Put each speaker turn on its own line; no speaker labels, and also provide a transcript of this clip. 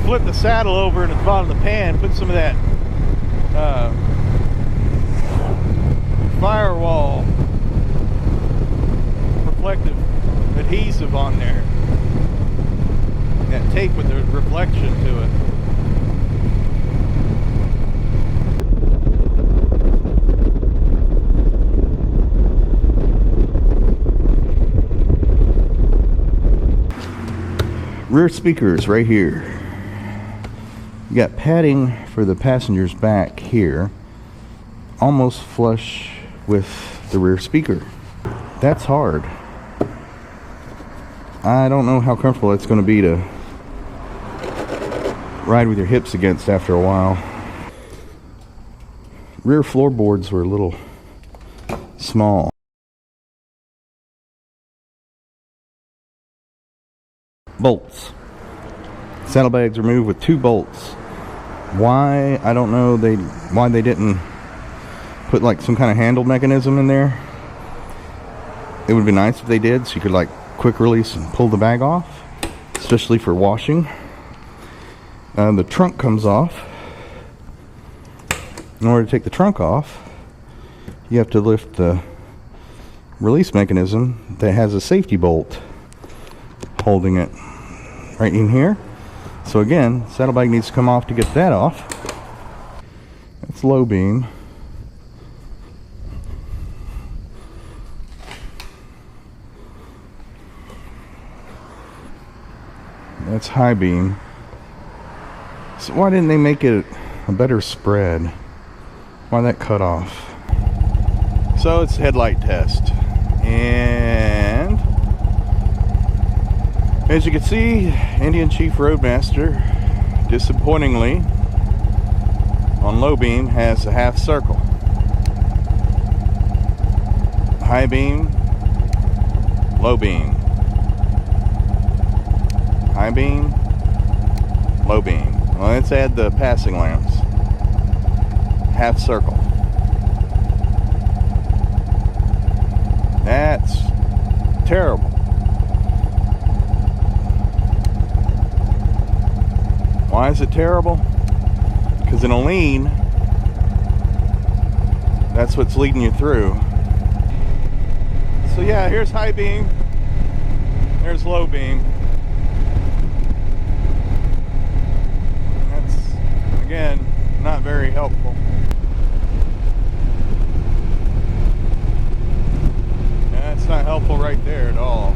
flip the saddle over and at the bottom of the pan, put some of that firewall reflective adhesive on there. That tape with the reflection to it. Rear speakers right here. You got padding for the passenger's back here, almost flush with the rear speaker. That's hard. I don't know how comfortable it's going to be to ride with your hips against after a while. Rear floorboards were a little small. Bolts. Saddlebags removed with 2 bolts. Why? I don't know. Why they didn't put like some kind of handle mechanism in there. It would be nice if they did, so you could like quick release and pull the bag off, especially for washing. The trunk comes off. In order to take the trunk off, you have to lift the release mechanism that has a safety bolt holding it right in here. So again, saddlebag needs to come off to get that off. That's low beam. That's high beam. So why didn't they make it a better spread? Why that cut off? So it's headlight test, and as you can see, Indian Chief Roadmaster, disappointingly, on low beam has a half circle. High beam, low beam. High beam, low beam. Well, let's add the passing lamps. Half circle. That's terrible. Why is it terrible? Because in a lean, that's what's leading you through. So yeah, here's high beam. There's low beam. That's, again, not very helpful. That's not helpful right there at all.